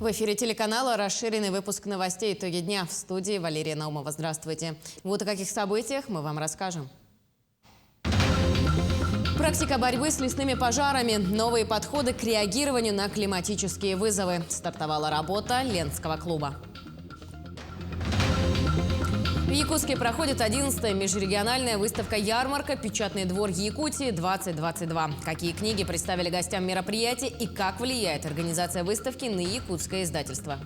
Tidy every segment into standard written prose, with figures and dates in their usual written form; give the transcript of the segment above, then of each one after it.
В эфире телеканала расширенный выпуск новостей «Итоги дня». В студии Валерия Наумова. Здравствуйте. Вот о каких событиях мы вам расскажем. Практика борьбы с лесными пожарами. Новые подходы к реагированию на климатические вызовы. Стартовала работа Ленского клуба. В Якутске проходит 11-я межрегиональная выставка-ярмарка «Печатный двор Якутии-2022». Какие книги представили гостям мероприятия и как влияет организация выставки на якутское издательство.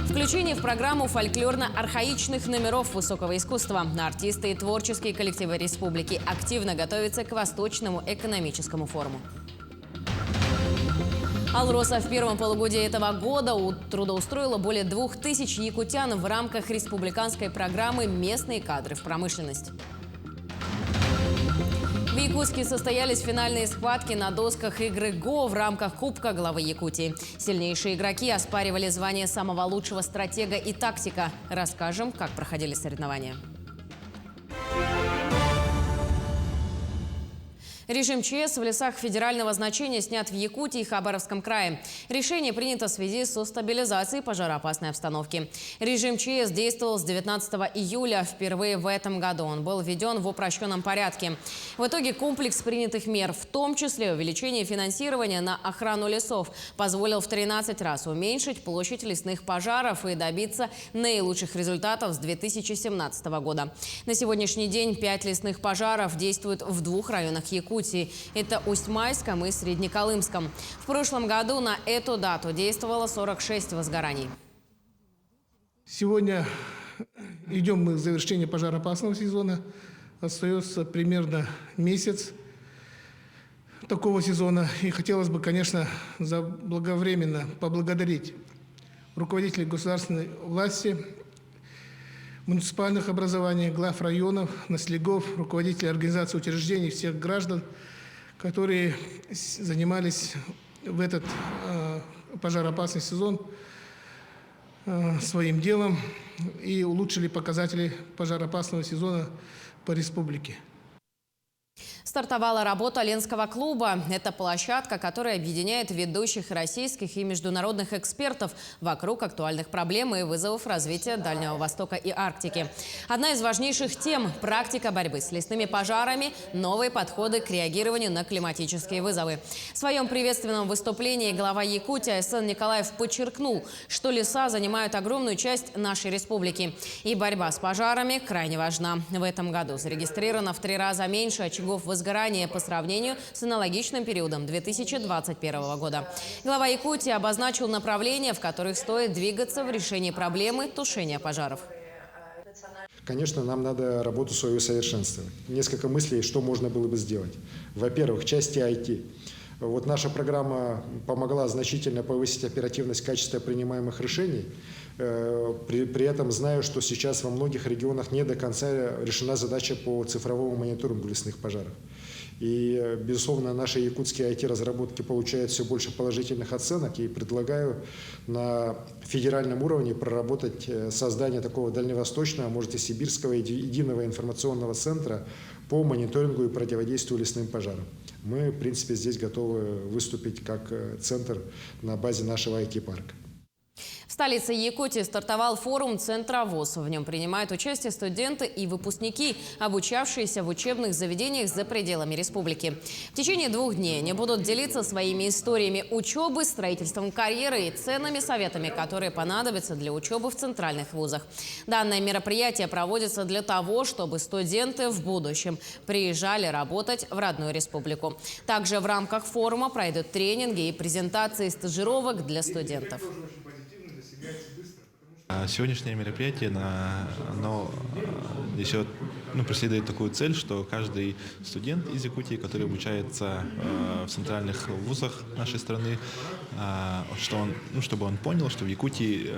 Включение в программу фольклорно-архаичных номеров высокого искусства. Артисты и творческие коллективы республики активно готовятся к Восточному экономическому форуму. Алроса в первом полугодии этого года трудоустроила более 2000 якутян в рамках республиканской программы «Местные кадры в промышленность». В Якутске состоялись финальные схватки на досках игры «Го» в рамках Кубка главы Якутии. Сильнейшие игроки оспаривали звание самого лучшего стратега и тактика. Расскажем, как проходили соревнования. Режим ЧС в лесах федерального значения снят в Якутии и Хабаровском крае. Решение принято в связи со стабилизацией пожароопасной обстановки. Режим ЧС действовал с 19 июля. Впервые в этом году он был введен в упрощенном порядке. В итоге комплекс принятых мер, в том числе увеличение финансирования на охрану лесов, позволил в 13 раз уменьшить площадь лесных пожаров и добиться наилучших результатов с 2017 года. На сегодняшний день 5 лесных пожаров действуют в 2 районах Якутии. Это Усть-Майском и Среднеколымском. В прошлом году на эту дату действовало 46 возгораний. Сегодня идем мы к завершению пожароопасного сезона. Остается примерно месяц такого сезона. И хотелось бы, конечно, заблаговременно поблагодарить руководителей государственной власти, муниципальных образований, глав районов, наследников, руководителей организаций, учреждений, всех граждан, которые занимались в этот пожароопасный сезон своим делом и улучшили показатели пожароопасного сезона по республике. Стартовала работа Ленского клуба. Это площадка, которая объединяет ведущих российских и международных экспертов вокруг актуальных проблем и вызовов развития Дальнего Востока и Арктики. Одна из важнейших тем – практика борьбы с лесными пожарами, новые подходы к реагированию на климатические вызовы. В своем приветственном выступлении глава Якутии Айсен Николаев подчеркнул, что леса занимают огромную часть нашей республики. И борьба с пожарами крайне важна. В этом году зарегистрировано в 3 раза меньше очагов возгорания по сравнению с аналогичным периодом 2021 года. Глава Якутии обозначил направления, в которых стоит двигаться в решении проблемы тушения пожаров. Конечно, нам надо работу свою совершенствовать. Несколько мыслей, что можно было бы сделать. Во-первых, в части IT. Вот наша программа помогла значительно повысить оперативность качества принимаемых решений. При этом знаю, что сейчас во многих регионах не до конца решена задача по цифровому мониторингу лесных пожаров. И, безусловно, наши якутские IT-разработки получают все больше положительных оценок. И предлагаю на федеральном уровне проработать создание такого дальневосточного, а может и сибирского единого информационного центра по мониторингу и противодействию лесным пожарам. Мы, в принципе, здесь готовы выступить как центр на базе нашего IT-парка. В столице Якутии стартовал форум Центра ВОС. В нем принимают участие студенты и выпускники, обучавшиеся в учебных заведениях за пределами республики. В течение 2 дней они будут делиться своими историями учебы, строительством карьеры и ценными советами, которые понадобятся для учебы в центральных вузах. Данное мероприятие проводится для того, чтобы студенты в будущем приезжали работать в родную республику. Также в рамках форума пройдут тренинги и презентации стажировок для студентов. Сегодняшнее мероприятие преследует такую цель, что каждый студент из Якутии, который обучается в центральных вузах нашей страны, чтобы он понял, что в Якутии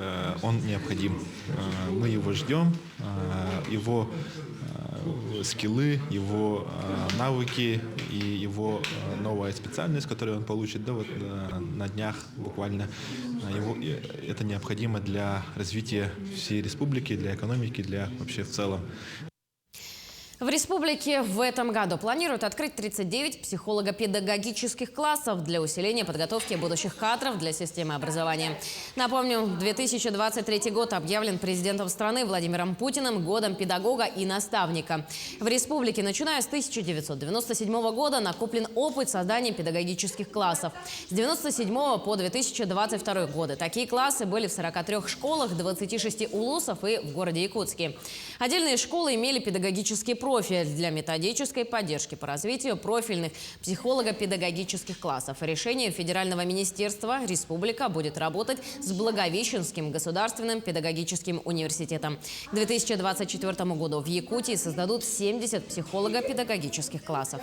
он необходим. Мы его ждем, его скиллы, его навыки и его новая специальность, которую он получит на днях буквально. Это необходимо для развития всей республики, для экономики, для вообще в целом. В республике в этом году планируют открыть 39 психолого-педагогических классов для усиления подготовки будущих кадров для системы образования. Напомню, 2023 год объявлен президентом страны Владимиром Путиным годом педагога и наставника. В республике, начиная с 1997 года, накоплен опыт создания педагогических классов. С 1997 по 2022 годы такие классы были в 43 школах, 26 улусов и в городе Якутске. Отдельные школы имели педагогические профиль для методической поддержки по развитию профильных психолого-педагогических классов. Решением Федерального министерства республика будет работать с Благовещенским государственным педагогическим университетом. К 2024 году в Якутии создадут 70 психолого-педагогических классов.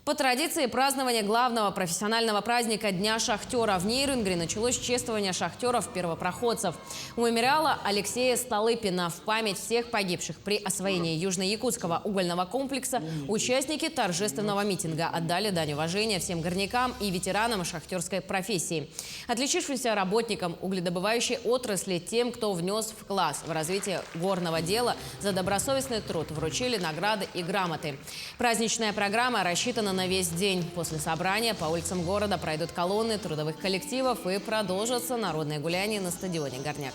По традиции празднования главного профессионального праздника Дня шахтера в Нейрюнгре началось чествование шахтеров-первопроходцев. У мемориала Алексея Столыпина в память всех погибших при освоении Южно-Якутского угольного комплекса участники торжественного митинга отдали дань уважения всем горнякам и ветеранам шахтерской профессии. Отличившимся работникам угледобывающей отрасли, тем, кто внес вклад в развитие горного дела, за добросовестный труд вручили награды и грамоты. Праздничная программа рассчитана на весь день. После собрания по улицам города пройдут колонны трудовых коллективов и продолжатся народные гуляния на стадионе «Горняк».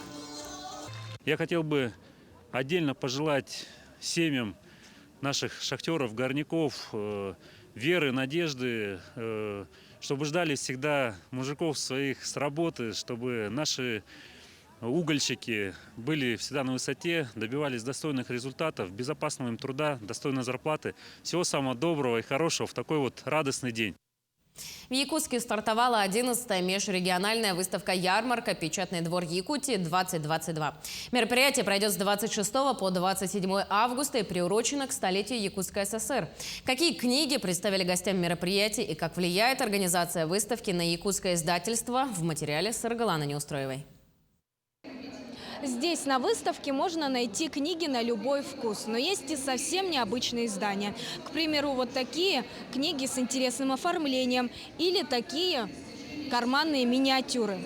Я хотел бы отдельно пожелать семьям наших шахтеров, горняков веры, надежды, чтобы ждали всегда мужиков своих с работы, чтобы наши угольщики были всегда на высоте, добивались достойных результатов, безопасного им труда, достойной зарплаты. Всего самого доброго и хорошего в такой вот радостный день. В Якутске стартовала 11-я межрегиональная выставка-ярмарка «Печатный двор Якутии-2022». Мероприятие пройдет с 26 по 27 августа и приурочено к столетию Якутской ССР. Какие книги представили гостям мероприятия и как влияет организация выставки на якутское издательство, в материале Саргаланы Неустроевой. Здесь на выставке можно найти книги на любой вкус, но есть и совсем необычные издания. К примеру, вот такие книги с интересным оформлением или такие карманные миниатюры.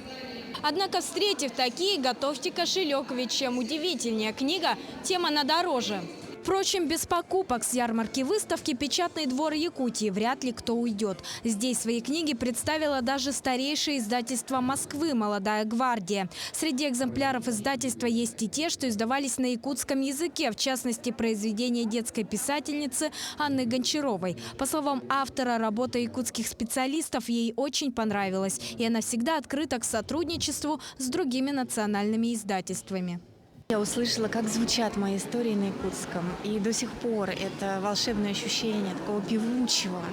Однако, встретив такие, готовьте кошелек, ведь чем удивительнее книга, тем она дороже. Впрочем, без покупок с ярмарки выставки «Печатный двор Якутии» вряд ли кто уйдет. Здесь свои книги представило даже старейшее издательство Москвы «Молодая гвардия». Среди экземпляров издательства есть и те, что издавались на якутском языке, в частности, произведения детской писательницы Анны Гончаровой. По словам автора, работа якутских специалистов ей очень понравилась, и она всегда открыта к сотрудничеству с другими национальными издательствами. Я услышала, как звучат мои истории на якутском, и до сих пор это волшебное ощущение такого певучего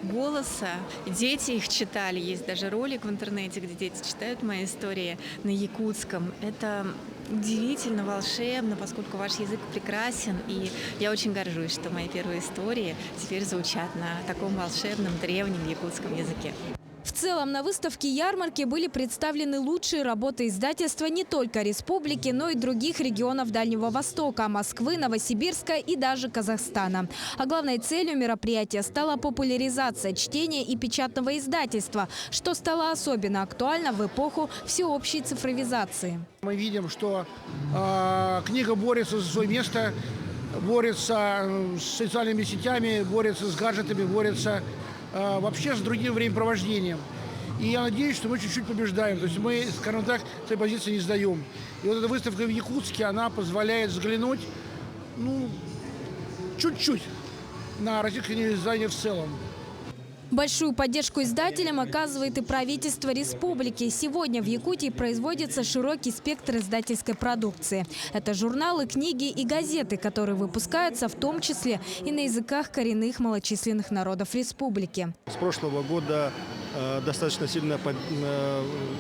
голоса. Дети их читали, есть даже ролик в интернете, где дети читают мои истории на якутском. Это удивительно, волшебно, поскольку ваш язык прекрасен, и я очень горжусь, что мои первые истории теперь звучат на таком волшебном древнем якутском языке. В целом на выставке ярмарки были представлены лучшие работы издательства не только республики, но и других регионов Дальнего Востока, Москвы, Новосибирска и даже Казахстана. А главной целью мероприятия стала популяризация чтения и печатного издательства, что стало особенно актуально в эпоху всеобщей цифровизации. Мы видим, что книга борется за свое место, борется с социальными сетями, борется с гаджетами, борется вообще с другим времяпровождением. И я надеюсь, что мы чуть-чуть побеждаем. То есть мы, скажем так, своей позиции не сдаем. И вот эта выставка в Якутске, она позволяет взглянуть, чуть-чуть на российское издание в целом. Большую поддержку издателям оказывает и правительство республики. Сегодня в Якутии производится широкий спектр издательской продукции. Это журналы, книги и газеты, которые выпускаются в том числе и на языках коренных малочисленных народов республики. С прошлого года достаточно сильно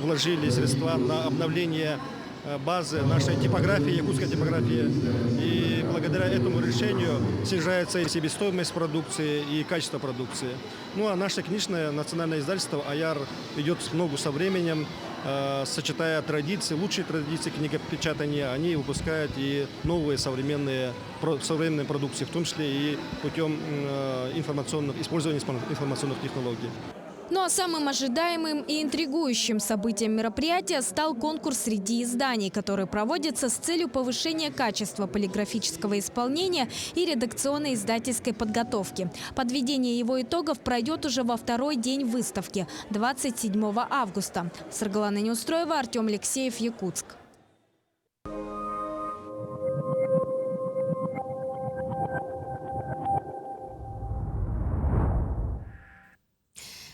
вложили средства на обновление базы нашей типографии, якутской типографии. И благодаря этому решению снижается и себестоимость продукции, и качество продукции. Ну а наше книжное национальное издательство «Аяр» идет в ногу со временем, сочетая традиции, лучшие традиции книгопечатания. Они выпускают и новые современные продукции, в том числе и путем использования информационных технологий. Ну а самым ожидаемым и интригующим событием мероприятия стал конкурс среди изданий, который проводится с целью повышения качества полиграфического исполнения и редакционной издательской подготовки. Подведение его итогов пройдет уже во второй день выставки, 27 августа. Саргалана Неустроева, Артем Алексеев, Якутск.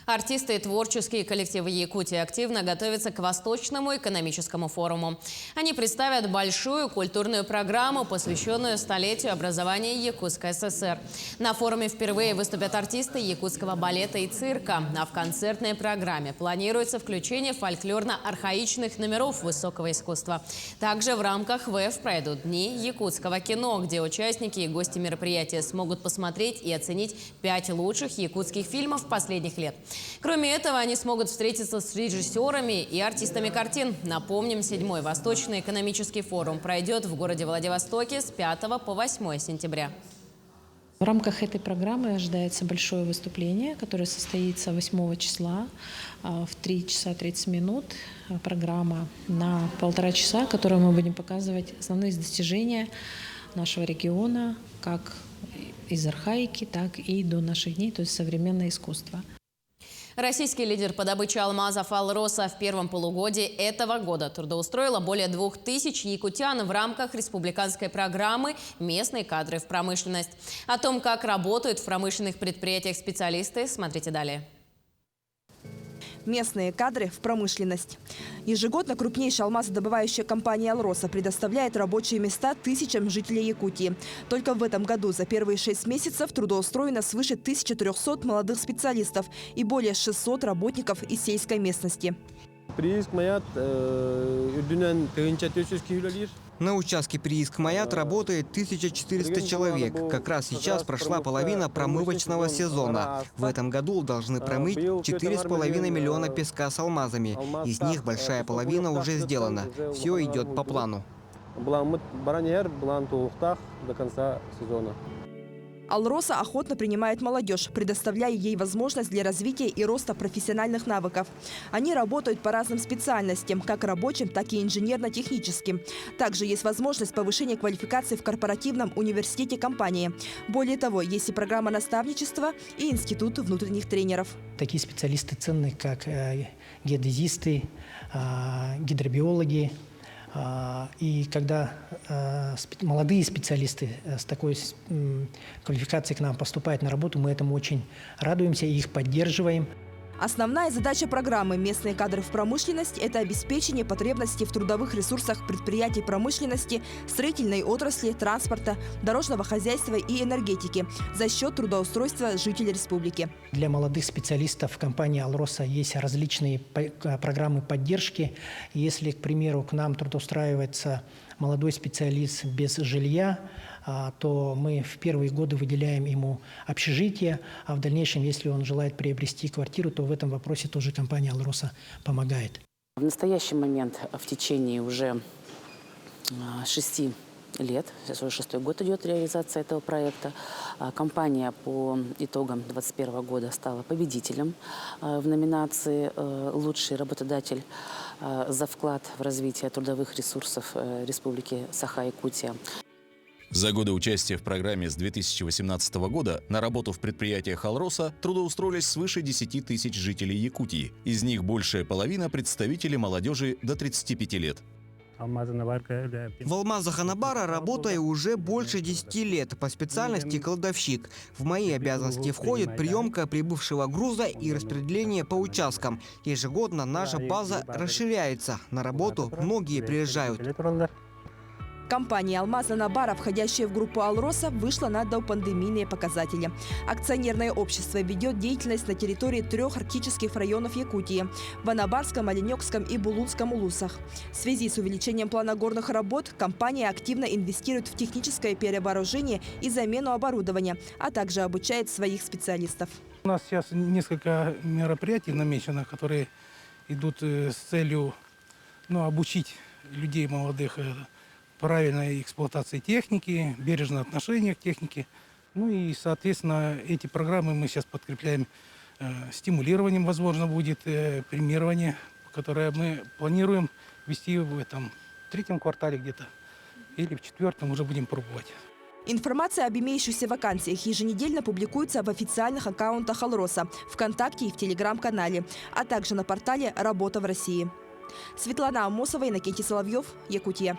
Артисты и творческие коллективы Якутии активно готовятся к Восточному экономическому форуму. Они представят большую культурную программу, посвященную столетию образования Якутской ССР. На форуме впервые выступят артисты якутского балета и цирка. А в концертной программе планируется включение фольклорно-архаичных номеров высокого искусства. Также в рамках ВЭФ пройдут дни якутского кино, где участники и гости мероприятия смогут посмотреть и оценить 5 лучших якутских фильмов последних лет. Кроме этого, они смогут встретиться с режиссерами и артистами картин. Напомним, 7-й Восточный экономический форум пройдет в городе Владивостоке с 5 по 8 сентября. В рамках этой программы ожидается большое выступление, которое состоится 8 числа в 3 часа 30 минут. Программа на 1,5 часа, в которой мы будем показывать основные достижения нашего региона, как из архаики, так и до наших дней, то есть современное искусство. Российский лидер по добыче алмазов «Алроса» в первом полугодии этого года трудоустроила более 2000 якутян в рамках республиканской программы «Местные кадры в промышленность». О том, как работают в промышленных предприятиях специалисты, смотрите далее. Местные кадры в промышленность. Ежегодно крупнейшая алмазодобывающая компания «Алроса» предоставляет рабочие места тысячам жителей Якутии. Только в этом году за первые 6 месяцев трудоустроено свыше 1300 молодых специалистов и более 600 работников из сельской местности. На участке Прииск-Маят работает 1400 человек. Как раз сейчас прошла половина промывочного сезона. В этом году должны промыть 4,5 миллиона песка с алмазами. Из них большая половина уже сделана. Все идет по плану. До конца сезона. «Алроса» охотно принимает молодежь, предоставляя ей возможность для развития и роста профессиональных навыков. Они работают по разным специальностям, как рабочим, так и инженерно-техническим. Также есть возможность повышения квалификации в корпоративном университете компании. Более того, есть и программа наставничества и институт внутренних тренеров. Такие специалисты ценны, как геодезисты, гидробиологи. И когда молодые специалисты с такой квалификацией к нам поступают на работу, мы этому очень радуемся и их поддерживаем. Основная задача программы «Местные кадры в промышленность» – это обеспечение потребностей в трудовых ресурсах предприятий промышленности, строительной отрасли, транспорта, дорожного хозяйства и энергетики за счет трудоустройства жителей республики. Для молодых специалистов компании «Алроса» есть различные программы поддержки. Если, к примеру, к нам трудоустраивается молодой специалист без жилья, то мы в первые годы выделяем ему общежитие, а в дальнейшем, если он желает приобрести квартиру, то в этом вопросе тоже компания «Алроса» помогает. В настоящий момент, в течение уже 6 лет, сейчас уже 6-й год идет реализация этого проекта, компания по итогам 2021 года стала победителем в номинации «Лучший работодатель за вклад в развитие трудовых ресурсов Республики Саха-Якутия». За годы участия в программе с 2018 года на работу в предприятиях «Алроса» трудоустроились свыше 10 тысяч жителей Якутии. Из них большая половина – представители молодежи до 35 лет. В алмазах Анабара работаю уже больше 10 лет, по специальности кладовщик. В мои обязанности входит приемка прибывшего груза и распределение по участкам. Ежегодно наша база расширяется. На работу многие приезжают. Компания «Алмаз Анабара», входящая в группу «Алроса», вышла на допандемийные показатели. Акционерное общество ведет деятельность на территории 3 арктических районов Якутии – в Анабарском, Оленёкском и Булунском улусах. В связи с увеличением плана горных работ компания активно инвестирует в техническое перевооружение и замену оборудования, а также обучает своих специалистов. У нас сейчас несколько мероприятий намечено, которые идут с целью обучить людей молодых правильной эксплуатации техники, бережного отношения к технике. И, соответственно, эти программы мы сейчас подкрепляем стимулированием, возможно, будет премирование, которое мы планируем вести в этом третьем квартале где-то или в четвертом уже будем пробовать. Информация об имеющихся вакансиях еженедельно публикуется в официальных аккаунтах «Алроса», ВКонтакте и в Телеграм-канале, а также на портале «Работа в России». Светлана Амосова, Иннокентий Соловьев, Якутия.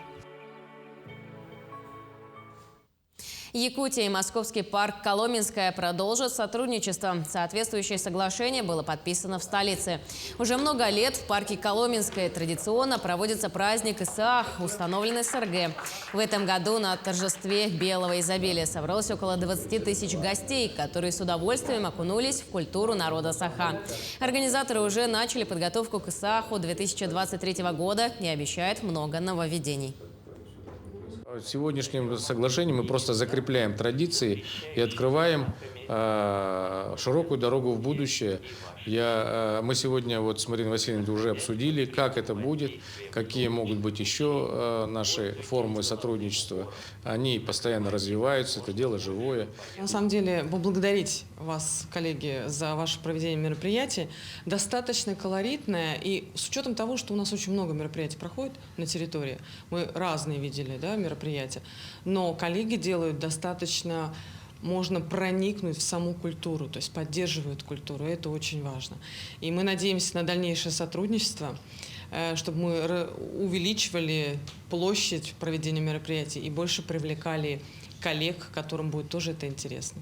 Якутия и Московский парк Коломенское продолжат сотрудничество. Соответствующее соглашение было подписано в столице. Уже много лет в парке Коломенское традиционно проводится праздник Исаах, установленный СРГ. В этом году на торжестве белого изобилия собралось около 20 тысяч гостей, которые с удовольствием окунулись в культуру народа Саха. Организаторы уже начали подготовку к Исааху 2023 года и обещают много нововведений. Сегодняшним соглашением мы просто закрепляем традиции и открываем широкую дорогу в будущее. Мы сегодня вот с Мариной Васильевной уже обсудили, как это будет, какие могут быть еще наши формы сотрудничества. Они постоянно развиваются, это дело живое. На самом деле, поблагодарить вас, коллеги, за ваше проведение мероприятий. Достаточно колоритное, и с учетом того, что у нас очень много мероприятий проходит на территории, мы разные видели, да, мероприятия, но коллеги делают достаточно... Можно проникнуть в саму культуру, то есть поддерживают культуру, это очень важно. И мы надеемся на дальнейшее сотрудничество, чтобы мы увеличивали площадь проведения мероприятий и больше привлекали коллег, которым будет тоже это интересно.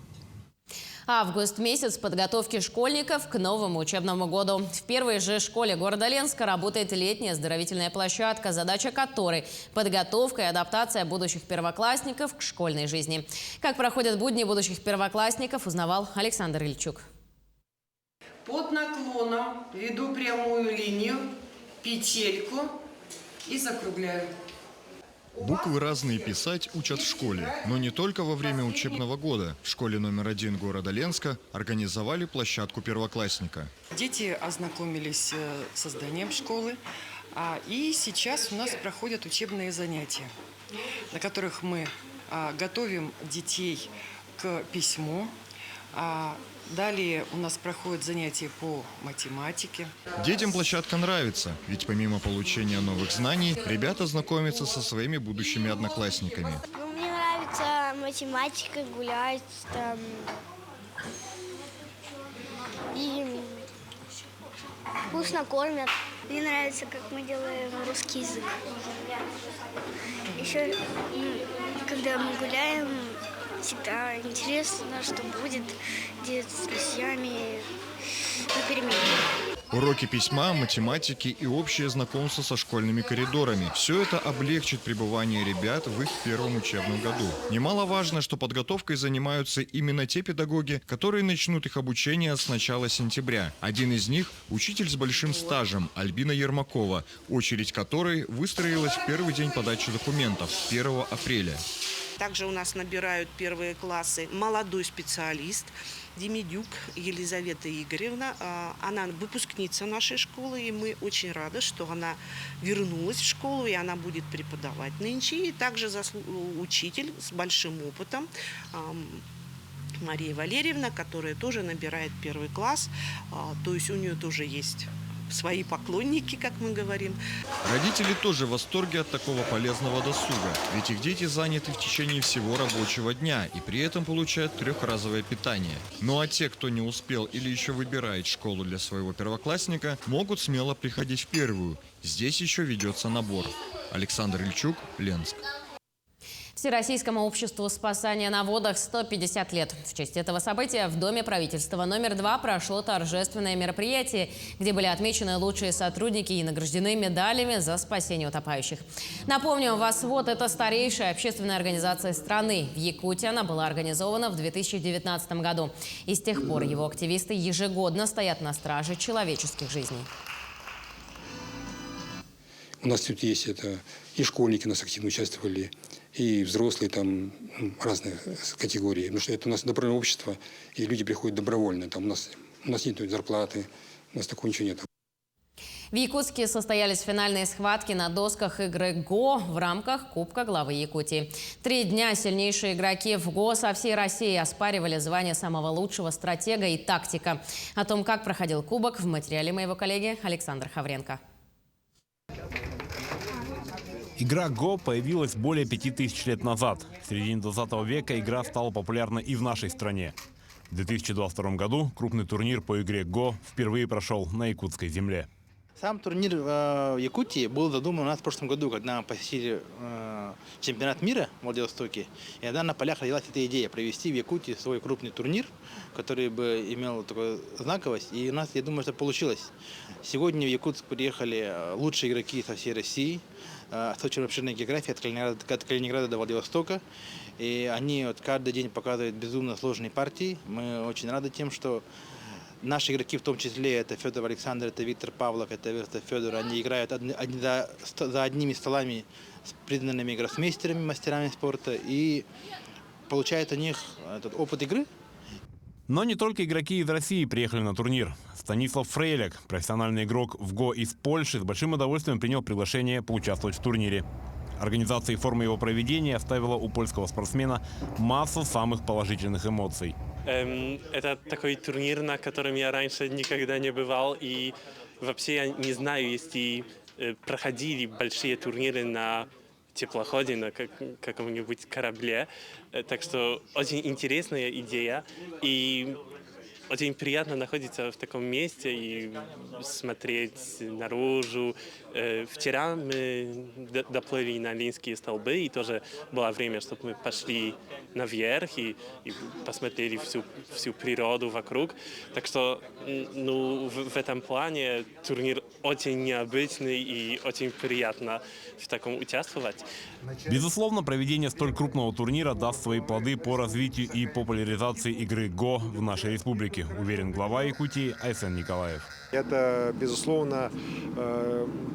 Август – месяц подготовки школьников к новому учебному году. В первой же школе города Ленска работает летняя оздоровительная площадка, задача которой – подготовка и адаптация будущих первоклассников к школьной жизни. Как проходят будни будущих первоклассников, узнавал Александр Ильчук. Под наклоном веду прямую линию, петельку и закругляю. Буквы разные писать учат в школе, но не только во время учебного года. В школе номер 1 города Ленска организовали площадку первоклассника. Дети ознакомились с созданием школы, и сейчас у нас проходят учебные занятия, на которых мы готовим детей к письму. Далее у нас проходят занятия по математике. Детям площадка нравится, ведь помимо получения новых знаний, ребята знакомятся со своими будущими одноклассниками. Мне нравится математика, гулять там. И вкусно кормят. Мне нравится, как мы делаем русский язык. Еще, когда мы гуляем, всегда интересно, что будет, где с друзьями на перемене. Уроки письма, математики и общее знакомство со школьными коридорами. Все это облегчит пребывание ребят в их первом учебном году. Немаловажно, что подготовкой занимаются именно те педагоги, которые начнут их обучение с начала сентября. Один из них – учитель с большим стажем Альбина Ермакова, очередь которой выстроилась в первый день подачи документов, 1 апреля. Также у нас набирают первые классы молодой специалист Демидюк Елизавета Игоревна. Она выпускница нашей школы, и мы очень рады, что она вернулась в школу, и она будет преподавать нынче. И также учитель с большим опытом Мария Валерьевна, которая тоже набирает первый класс. То есть у нее тоже есть свои поклонники, как мы говорим. Родители тоже в восторге от такого полезного досуга, ведь их дети заняты в течение всего рабочего дня и при этом получают трехразовое питание. Ну а те, кто не успел или еще выбирает школу для своего первоклассника, могут смело приходить в первую. Здесь еще ведется набор. Александр Ильчук, Ленск. Всероссийскому обществу спасания на водах 150 лет. В честь этого события в Доме правительства номер 2 прошло торжественное мероприятие, где были отмечены лучшие сотрудники и награждены медалями за спасение утопающих. Напомню, «Восвод» – это старейшая общественная организация страны. В Якутии она была организована в 2019 году. И с тех пор его активисты ежегодно стоят на страже человеческих жизней. У нас тут есть и школьники у нас активно участвовали, и взрослые там разных категорий. Потому что это у нас добровольное общество, и люди приходят добровольно. Там у нас нет зарплаты, у нас такого ничего нет. В Якутске состоялись финальные схватки на досках игры ГО в рамках Кубка главы Якутии. 3 дня сильнейшие игроки в ГО со всей России оспаривали звание самого лучшего стратега и тактика. О том, как проходил кубок, в материале моего коллеги Александра Хавренко. Игра ГО появилась более 5000 лет назад. В середине 20 века игра стала популярна и в нашей стране. В 2022 году крупный турнир по игре ГО впервые прошел на якутской земле. Сам турнир в Якутии был задуман у нас в прошлом году, когда мы посетили чемпионат мира в Владивостоке. И тогда на полях родилась эта идея провести в Якутии свой крупный турнир, который бы имел такую знаковость. И у нас, я думаю, что получилось. Сегодня в Якутск приехали лучшие игроки со всей России, с очень обширной географией от Калининграда до Владивостока. И они каждый день показывают безумно сложные партии. Мы очень рады тем, что наши игроки, в том числе, это Федор Александр, это Виктор Павлов, это Федор, они играют за одними столами с признанными гроссмейстерами, мастерами спорта, и получают у них этот опыт игры. Но не только игроки из России приехали на турнир. Станислав Фрейляк, профессиональный игрок в ГО из Польши, с большим удовольствием принял приглашение поучаствовать в турнире. Организация и форма его проведения оставила у польского спортсмена массу самых положительных эмоций. Это такой турнир, на котором я раньше никогда не бывал, и вообще я не знаю, если проходили большие турниры на теплоходе, на каком-нибудь корабле. Так что очень интересная идея, и очень приятно находиться в таком месте и смотреть наружу. Вчера мы доплыли на Линские столбы, и тоже было время, чтобы мы пошли наверх и посмотрели всю природу вокруг. Так что в этом плане турнир очень необычный и очень приятно в таком участвовать. Безусловно, проведение столь крупного турнира даст свои плоды по развитию и популяризации игры ГО в нашей республике, уверен глава Якутии Айсен Николаев. Это, безусловно,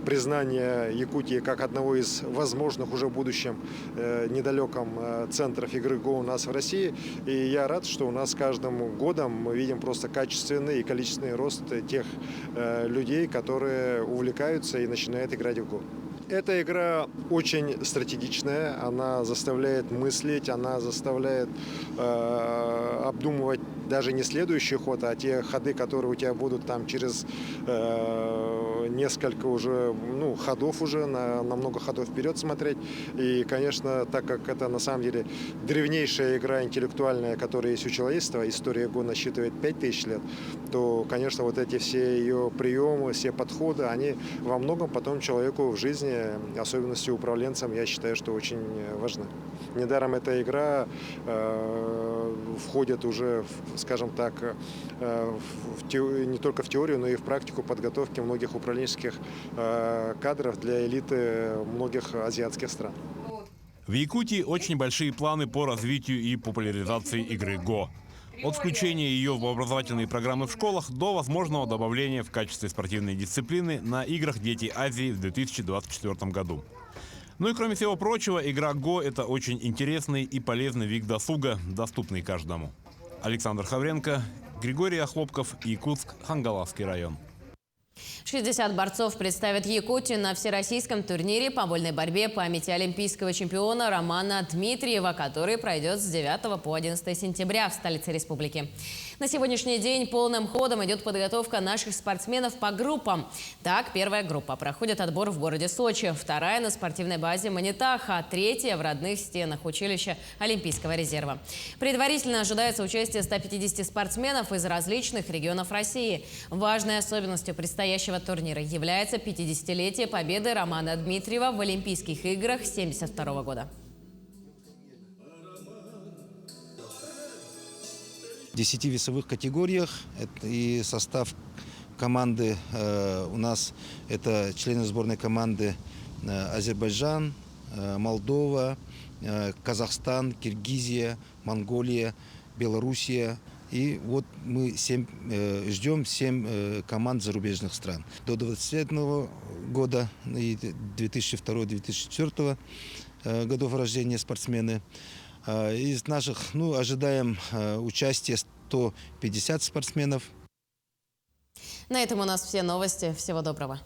признание Якутии как одного из возможных уже в будущем недалеком центров игры ГО у нас в России. И я рад, что у нас с каждым годом мы видим просто качественный и количественный рост тех людей, которые увлекаются и начинают играть в ГО. Эта игра очень стратегичная, она заставляет мыслить, она заставляет обдумывать даже не следующий ход, а те ходы, которые у тебя будут там через несколько уже ходов уже, на много ходов вперед смотреть. И, конечно, так как это на самом деле древнейшая игра интеллектуальная, которая есть у человечества, история ГО насчитывает 5000 лет, то, конечно, вот эти все ее приемы, все подходы, они во многом потом человеку в жизни, особенности управленцам, я считаю, что очень важны. Недаром эта игра входит уже, скажем так, не только в теорию, но и в практику подготовки многих управленческих кадров для элиты многих азиатских стран. В Якутии очень большие планы по развитию и популяризации игры ГО. От включения ее в образовательные программы в школах до возможного добавления в качестве спортивной дисциплины на играх «Дети Азии» в 2024 году. Ну и кроме всего прочего, игра ГО – это очень интересный и полезный вид досуга, доступный каждому. Александр Хавренко, Григорий Охлопков, Якутск, Хангаласский район. 60 борцов представят Якутию на всероссийском турнире по вольной борьбе памяти олимпийского чемпиона Романа Дмитриева, который пройдет с 9 по 11 сентября в столице республики. На сегодняшний день полным ходом идет подготовка наших спортсменов по группам. Так, первая группа проходит отбор в городе Сочи, вторая на спортивной базе Манитах, а третья в родных стенах училища Олимпийского резерва. Предварительно ожидается участие 150 спортсменов из различных регионов России. Важной особенностью предстоящего турнира является 50-летие победы Романа Дмитриева в Олимпийских играх 1972 года. В 10 весовых категориях и состав команды у нас это члены сборной команды Азербайджан, Молдова, Казахстан, Киргизия, Монголия, Белоруссия. И вот мы ждем 7 команд зарубежных стран. До 21 года и 2002-2004 годов рождения спортсмены. Из наших ожидаем участия 150 спортсменов. На этом у нас все новости. Всего доброго.